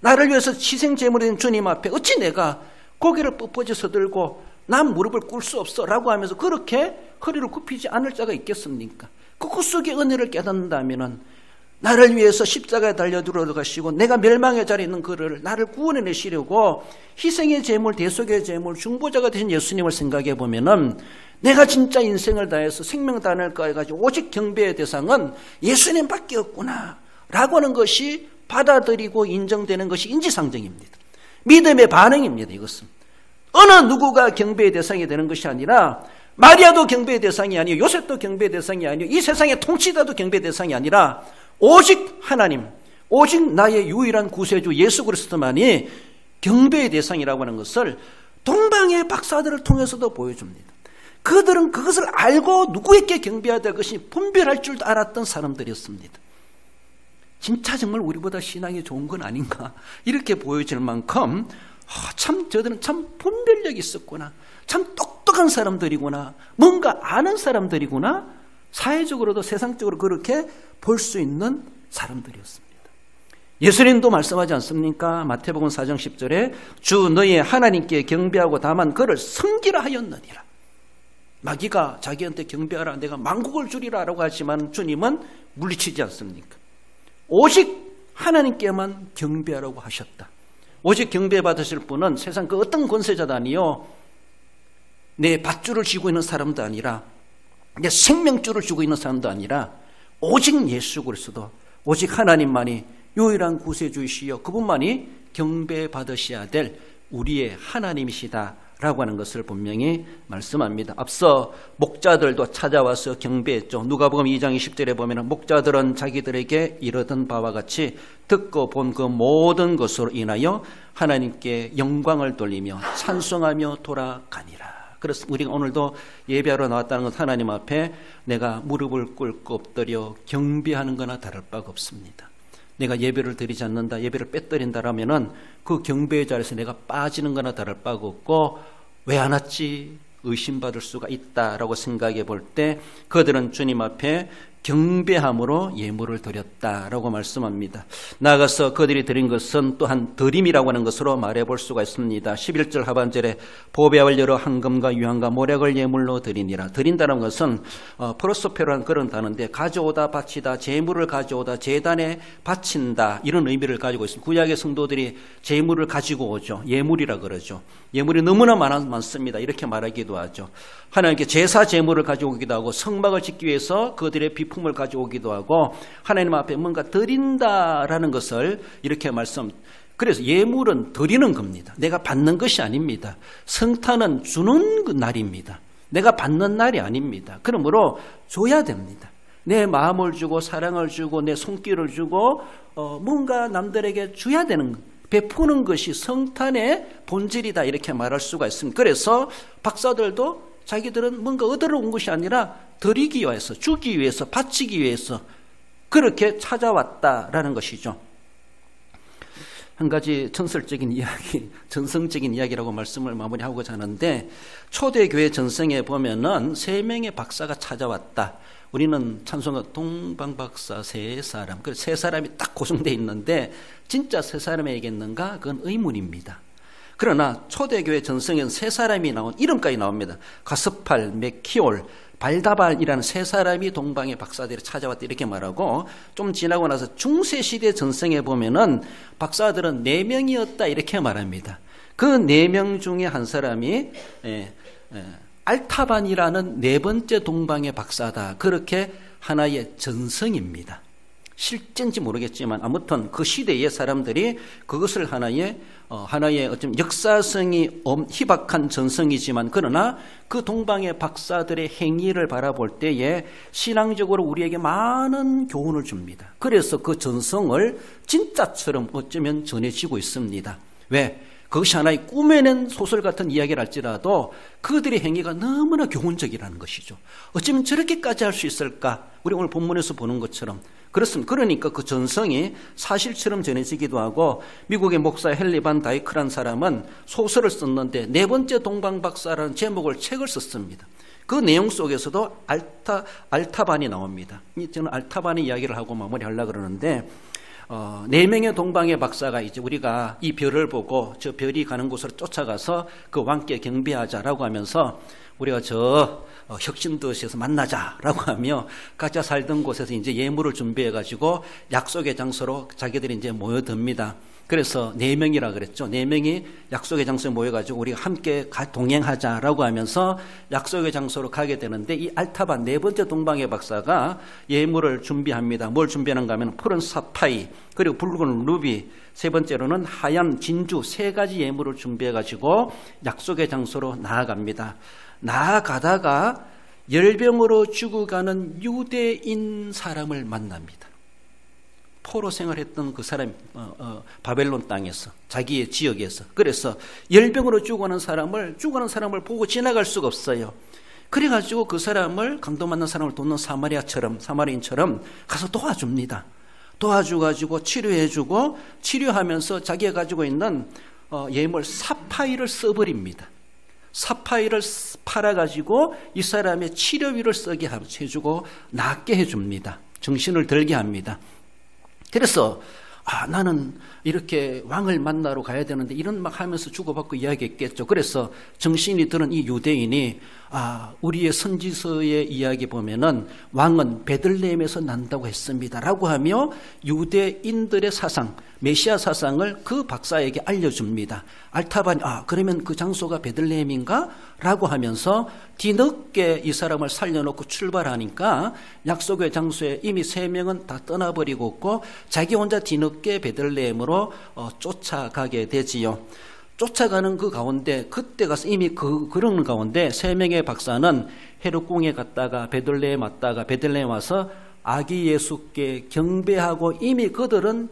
[SPEAKER 1] 나를 위해서 희생제물이 된 주님 앞에 어찌 내가 고개를 뻣뻣해서 들고 난 무릎을 꿇을 수 없어 라고 하면서 그렇게 허리를 굽히지 않을 자가 있겠습니까? 그 구속의 은혜를 깨닫는다면 나를 위해서 십자가에 달려 들어가시고 내가 멸망의 자리에 있는 그를 나를 구원해내시려고 희생의 제물, 대속의 제물, 중보자가 되신 예수님을 생각해 보면은 내가 진짜 인생을 다해서 생명 다할 거 해가지고 오직 경배의 대상은 예수님밖에 없구나 라고 하는 것이 받아들이고 인정되는 것이 인지상정입니다. 믿음의 반응입니다. 이것은 어느 누구가 경배의 대상이 되는 것이 아니라, 마리아도 경배의 대상이 아니요, 요셉도 경배의 대상이 아니요, 이 세상의 통치자도 경배의 대상이 아니라 오직 하나님, 오직 나의 유일한 구세주 예수 그리스도만이 경배의 대상이라고 하는 것을 동방의 박사들을 통해서도 보여줍니다. 그들은 그것을 알고 누구에게 경배해야 될 것이 분별할 줄 알았던 사람들이었습니다. 진짜 정말 우리보다 신앙이 좋은 건 아닌가 이렇게 보여질 만큼 참 저들은 참 분별력이 있었구나, 참 똑똑한 사람들이구나, 뭔가 아는 사람들이구나, 사회적으로도 세상적으로 그렇게 볼 수 있는 사람들이었습니다. 예수님도 말씀하지 않습니까? 마태복음 4장 10절에 주 너희의 하나님께 경배하고 다만 그를 섬기라 하였느니라. 마귀가 자기한테 경배하라, 내가 만국을 주리라 라고 하지만 주님은 물리치지 않습니까? 오직 하나님께만 경배하라고 하셨다. 오직 경배받으실 분은 세상 그 어떤 권세자도 아니요, 내 밧줄을 쥐고 있는 사람도 아니라, 내 생명줄을 쥐고 있는 사람도 아니라 오직 예수 그리스도, 오직 하나님만이 유일한 구세주이시여 그분만이 경배받으셔야 될 우리의 하나님이시다라고 하는 것을 분명히 말씀합니다. 앞서 목자들도 찾아와서 경배했죠. 누가복음 2장 20절에 보면 목자들은 자기들에게 이르던 바와 같이 듣고 본 그 모든 것으로 인하여 하나님께 영광을 돌리며 찬송하며 돌아가니라. 그래서 우리가 오늘도 예배하러 나왔다는 것, 하나님 앞에 내가 무릎을 꿇고 엎드려 경배하는 거나 다를 바가 없습니다. 내가 예배를 드리지 않는다, 예배를 빼뜨린다라면은 그 경배의 자리에서 내가 빠지는 거나 다를 바가 없고, 왜 안 왔지 의심받을 수가 있다라고 생각해 볼 때 그들은 주님 앞에 경배함으로 예물을 드렸다라고 말씀합니다. 나아가서 그들이 드린 것은 또한 드림이라고 하는 것으로 말해볼 수가 있습니다. 11절 하반절에 보배압을 열어 황금과 유황과 모략을 예물로 드리니라. 드린다는 것은 프로소페라는 그런 단어인데, 가져오다 바치다, 제물을 가져오다, 제단에 바친다, 이런 의미를 가지고 있습니다. 구약의 성도들이 제물을 가지고 오죠. 예물이라 그러죠. 예물이 너무나 많습니다. 이렇게 말하기도 하죠. 하나님께 제사 제물을 가져오기도 하고, 성막을 짓기 위해서 그들의 비품을 가져오기도 하고, 하나님 앞에 뭔가 드린다라는 것을 이렇게 그래서 예물은 드리는 겁니다. 내가 받는 것이 아닙니다. 성탄은 주는 날입니다. 내가 받는 날이 아닙니다. 그러므로 줘야 됩니다. 내 마음을 주고 사랑을 주고 내 손길을 주고 뭔가 남들에게 줘야 되는 것, 베푸는 것이 성탄의 본질이다, 이렇게 말할 수가 있습니다. 그래서 박사들도 자기들은 뭔가 얻으러 온 것이 아니라 드리기 위해서, 주기 위해서, 바치기 위해서 그렇게 찾아왔다라는 것이죠. 한 가지 전설적인 이야기, 전성적인 이야기라고 말씀을 마무리하고자 하는데, 초대교회 전성에 보면은 3명의 박사가 찾아왔다. 우리는 찬송가 동방박사 3사람, 그 3사람이 딱 고정되어 있는데 진짜 3사람이겠는가? 그건 의문입니다. 그러나 초대교회 전성에는 3사람이 나온 이름까지 나옵니다. 가스팔, 메키올, 발다발이라는 3사람이 동방의 박사들이 찾아왔다 이렇게 말하고, 좀 지나고 나서 중세시대 전성에 보면은 박사들은 4명이었다 이렇게 말합니다. 그 4명 중에 한 사람이 알타반이라는 4번째 동방의 박사다. 그렇게 하나의 전성입니다. 실제인지 모르겠지만 아무튼 그 시대의 사람들이 그것을 하나의 어떤 역사성이 희박한 전성이지만, 그러나 그 동방의 박사들의 행위를 바라볼 때에 신앙적으로 우리에게 많은 교훈을 줍니다. 그래서 그 전성을 진짜처럼 어쩌면 전해지고 있습니다. 왜? 그것이 하나의 꾸며낸 소설 같은 이야기를 할지라도 그들의 행위가 너무나 교훈적이라는 것이죠. 어쩌면 저렇게까지 할 수 있을까? 우리 오늘 본문에서 보는 것처럼 그렇습니다. 그러니까 그 전성이 사실처럼 전해지기도 하고, 미국의 목사 헨리 반 다이크라는 사람은 소설을 썼는데 4번째 동방박사라는 제목을 책을 썼습니다. 그 내용 속에서도 알타반이 나옵니다. 저는 알타반의 이야기를 하고 마무리하려고 그러는데, 4명의 동방의 박사가 이제 우리가 이 별을 보고 저 별이 가는 곳으로 쫓아가서 그 왕께 경배하자라고 하면서 우리가 저 혁신도시에서 만나자라고 하며 각자 살던 곳에서 이제 예물을 준비해가지고 약속의 장소로 자기들이 이제 모여듭니다. 그래서 4명이라 그랬죠. 4명이 약속의 장소에 모여가지고 우리가 함께 동행하자라고 하면서 약속의 장소로 가게 되는데, 이 알타반 4번째 동방의 박사가 예물을 준비합니다. 뭘 준비하는가 하면 푸른 사파이, 그리고 붉은 루비, 3번째로는 하얀 진주, 3가지 예물을 준비해가지고 약속의 장소로 나아갑니다. 나아가다가 열병으로 죽어가는 유대인 사람을 만납니다. 포로 생활했던 그 사람, 바벨론 땅에서, 자기의 지역에서. 그래서 열병으로 죽어가는 사람을 보고 지나갈 수가 없어요. 그래가지고 그 사람을, 강도 맞는 사람을 돕는 사마리인처럼 가서 도와줍니다. 도와줘가지고 치료해주고, 치료하면서 자기가 가지고 있는 예물 사파이를 써버립니다. 사파이를 팔아가지고 이 사람의 치료비를 쓰게 해주고 낫게 해줍니다. 정신을 들게 합니다. 그래서 나는 이렇게 왕을 만나러 가야 되는데, 이런 막 하면서 주고받고 이야기했겠죠. 그래서 정신이 들은 이 유대인이 우리의 선지서의 이야기 보면은 왕은 베들레헴에서 난다고 했습니다 라고 하며 유대인들의 사상, 메시아 사상을 그 박사에게 알려줍니다. 알타반이 그러면 그 장소가 베들레헴인가? 라고 하면서 뒤늦게 이 사람을 살려놓고 출발하니까 약속의 장소에 이미 3명은 다 떠나버리고 있고 자기 혼자 뒤늦게 베들레헴으로 쫓아가게 되지요. 쫓아가는 그 가운데, 그때 가서 이미 그런 가운데 3명의 박사는 헤롯궁에 갔다가 베들레헴 왔다가 베들레헴 와서 아기 예수께 경배하고 이미 그들은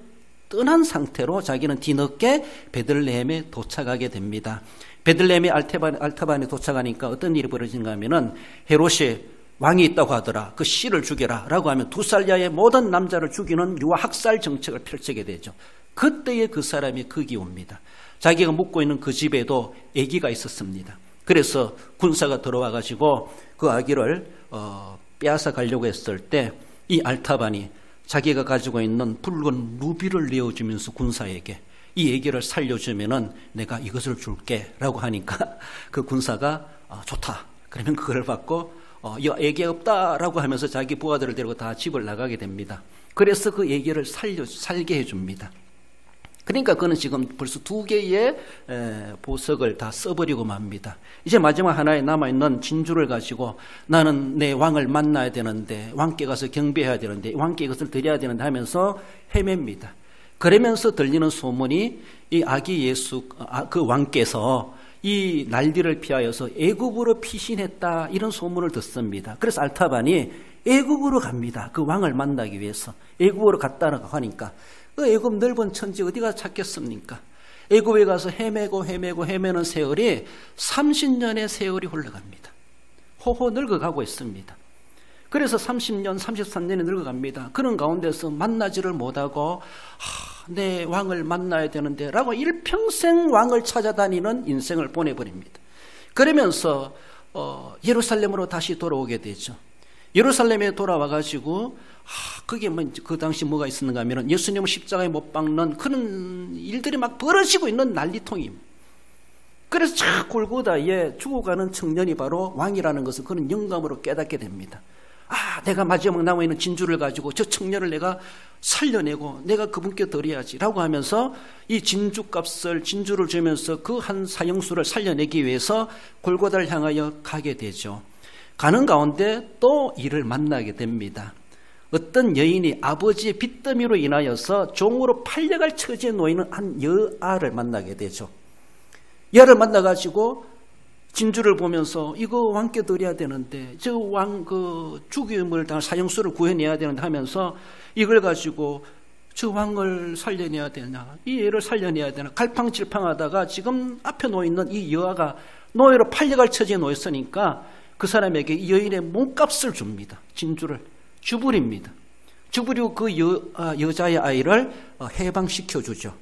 [SPEAKER 1] 떠난 상태로 자기는 뒤늦게 베들레헴에 도착하게 됩니다. 베들레헴에 알타반에 도착하니까 어떤 일이 벌어진가 하면은 헤롯이 왕이 있다고 하더라. 그 씨를 죽여라 라고 하면 2살 이하의 모든 남자를 죽이는 유아 학살 정책을 펼치게 되죠. 그때에 그 사람이 극이 옵니다. 자기가 묵고 있는 그 집에도 아기가 있었습니다. 그래서 군사가 들어와 가지고 그 아기를 빼앗아 가려고 했을 때 이 알타반이 자기가 가지고 있는 붉은 루비를 내어주면서 군사에게 이 아기를 살려주면은 내가 이것을 줄게 라고 하니까 그 군사가 좋다. 그러면 그걸 받고 아기 없다라고 하면서 자기 부하들을 데리고 다 집을 나가게 됩니다. 그래서 그 아기를 살게 해줍니다. 그러니까 그는 지금 벌써 2개의 보석을 다 써버리고 맙니다. 이제 마지막 하나에 남아있는 진주를 가지고 나는 내 왕을 만나야 되는데, 왕께 가서 경배해야 되는데, 왕께 이것을 드려야 되는데 하면서 헤맵니다. 그러면서 들리는 소문이 이 아기 예수, 그 왕께서 이 난리를 피하여서 애굽으로 피신했다, 이런 소문을 듣습니다. 그래서 알타반이 애굽으로 갑니다. 그 왕을 만나기 위해서 애굽으로 갔다라고 하니까 그 애굽 넓은 천지 어디가 찾겠습니까? 애굽에 가서 헤매는 세월이 30년의 세월이 흘러갑니다. 호호 늙어가고 있습니다. 그래서 30년, 33년이 늙어갑니다. 그런 가운데서 만나지를 못하고 내 왕을 만나야 되는데 라고 일평생 왕을 찾아다니는 인생을 보내버립니다. 그러면서 예루살렘으로 다시 돌아오게 되죠. 예루살렘에 돌아와가지고 그게 그 당시 뭐가 있었는가 하면 예수님을 십자가에 못 박는 그런 일들이 막 벌어지고 있는 난리통입니다. 그래서 쫙 골고다에 죽어가는 청년이 바로 왕이라는 것을 그런 영감으로 깨닫게 됩니다. 내가 마지막 남아있는 진주를 가지고 저 청년을 내가 살려내고 내가 그분께 드려야지 라고 하면서 이 진주를 주면서 그 한 사형수를 살려내기 위해서 골고다를 향하여 가게 되죠. 가는 가운데 또 이를 만나게 됩니다. 어떤 여인이 아버지의 빚더미로 인하여서 종으로 팔려갈 처지에 놓이는 한 여아를 만나게 되죠. 여아를 만나가지고 진주를 보면서 이거 왕께 드려야 되는데 저 왕 죽임을 당한 사형수를 구해내야 되는데 하면서 이걸 가지고 저 왕을 살려내야 되나 이 애를 살려내야 되나 갈팡질팡하다가 지금 앞에 놓여있는 이 여아가 노예로 팔려갈 처지에 놓였으니까 그 사람에게 이 여인의 몸값을 줍니다. 진주를 주부립니다. 주부리고 그 여자의 아이를 해방시켜주죠.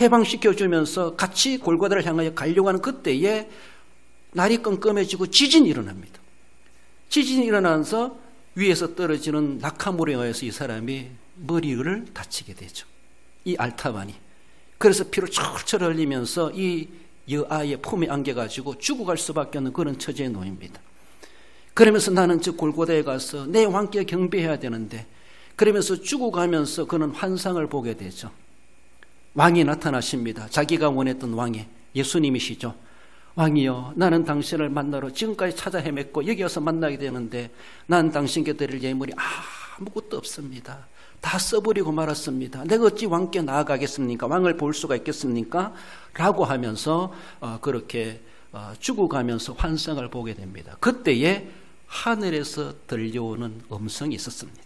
[SPEAKER 1] 해방시켜주면서 같이 골고다를 향하여 가려고 하는 그때에 날이 깜깜해지고 지진이 일어납니다. 지진이 일어나면서 위에서 떨어지는 낙하물에 의해서 이 사람이 머리를 다치게 되죠. 이 알타반이. 그래서 피를 철철 흘리면서 이 여아의 품에 안겨가지고 죽어갈 수밖에 없는 그런 처지에 놓입니다. 그러면서 나는 저 골고다에 가서 내 왕께 경배해야 되는데 그러면서 죽어가면서 그는 환상을 보게 되죠. 왕이 나타나십니다. 자기가 원했던 왕이 예수님이시죠. 왕이여, 나는 당신을 만나러 지금까지 찾아 헤맸고 여기 와서 만나게 되는데 난 당신께 드릴 예물이 아무것도 없습니다. 다 써버리고 말았습니다. 내가 어찌 왕께 나아가겠습니까? 왕을 볼 수가 있겠습니까? 라고 하면서 그렇게 죽어가면서 환상을 보게 됩니다. 그때에 하늘에서 들려오는 음성이 있었습니다.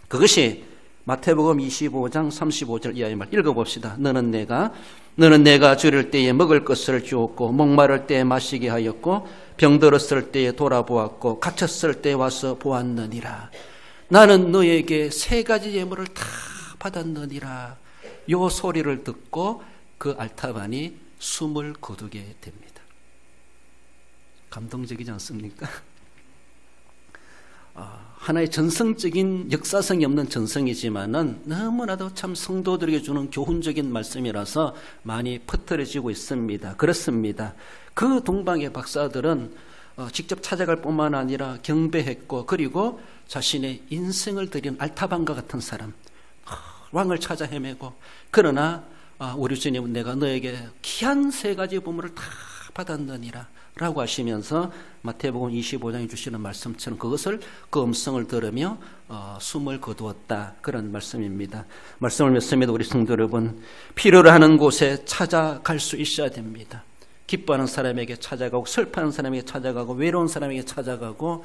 [SPEAKER 1] 그것이 마태복음 25장 35절 이하의 말 읽어봅시다. 너는 내가 줄일 때에 먹을 것을 주었고 목마를 때에 마시게 하였고 병들었을 때에 돌아보았고 갇혔을 때에 와서 보았느니라. 나는 너에게 3가지 예물을 다 받았느니라. 요 소리를 듣고 그 알타반이 숨을 거두게 됩니다. 감동적이지 않습니까? 하나의 전성적인 역사성이 없는 전성이지만은 너무나도 참 성도들에게 주는 교훈적인 말씀이라서 많이 퍼뜨려지고 있습니다. 그렇습니다. 그 동방의 박사들은 직접 찾아갈 뿐만 아니라 경배했고 그리고 자신의 인생을 드린 알타반과 같은 사람, 왕을 찾아 헤매고 그러나 우리 주님은 내가 너에게 귀한 3가지 보물을 다 받았느니라 라고 하시면서 마태복음 25장에 주시는 말씀처럼 그것을 그 음성을 들으며 숨을 거두었다 그런 말씀입니다. 말씀을 맺습니다. 우리 성도 여러분, 필요로 하는 곳에 찾아갈 수 있어야 됩니다. 기뻐하는 사람에게 찾아가고 슬퍼하는 사람에게 찾아가고 외로운 사람에게 찾아가고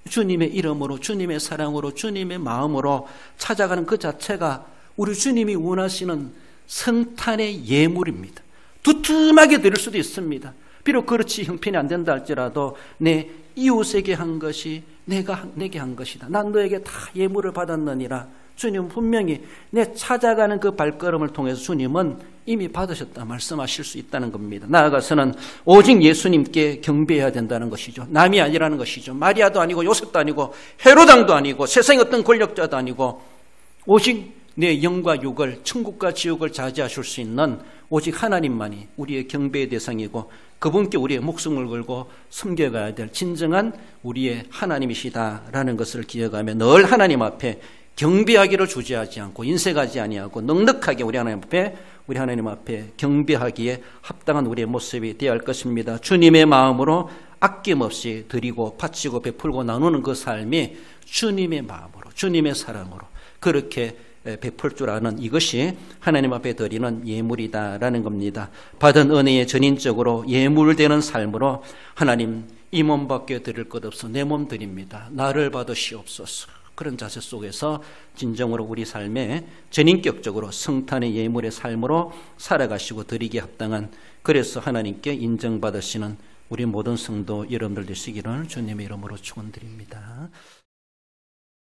[SPEAKER 1] 주님의 이름으로 주님의 사랑으로 주님의 마음으로 찾아가는 그 자체가 우리 주님이 원하시는 성탄의 예물입니다. 두툼하게 드릴 수도 있습니다. 비록 그렇지 형편이 안 된다 할지라도 내 이웃에게 한 것이 내게 한 것이다. 난 너에게 다 예물을 받았느니라. 주님은 분명히 내 찾아가는 그 발걸음을 통해서 주님은 이미 받으셨다 말씀하실 수 있다는 겁니다. 나아가서는 오직 예수님께 경배해야 된다는 것이죠. 남이 아니라는 것이죠. 마리아도 아니고 요셉도 아니고 헤로당도 아니고 세상의 어떤 권력자도 아니고 오직 내 영과 육을 천국과 지옥을 자제하실 수 있는 오직 하나님만이 우리의 경배의 대상이고 그분께 우리의 목숨을 걸고 섬겨가야 될 진정한 우리의 하나님이시다라는 것을 기억하며 늘 하나님 앞에 경배하기를 주저하지 않고 인색하지 아니하고 넉넉하게 우리 하나님 앞에 경배하기에 합당한 우리의 모습이 되어야 할 것입니다. 주님의 마음으로 아낌없이 드리고 바치고 베풀고 나누는 그 삶이 주님의 마음으로 주님의 사랑으로 그렇게 베풀 줄 아는 이것이 하나님 앞에 드리는 예물이다라는 겁니다. 받은 은혜에 전인적으로 예물되는 삶으로 하나님 이 몸밖에 드릴 것 없어 내 몸 드립니다. 나를 받으시옵소서. 그런 자세 속에서 진정으로 우리 삶에 전인격적으로 성탄의 예물의 삶으로 살아가시고 드리기에 합당한 그래서 하나님께 인정받으시는 우리 모든 성도 여러분들 되시기를 주님의 이름으로 축원드립니다.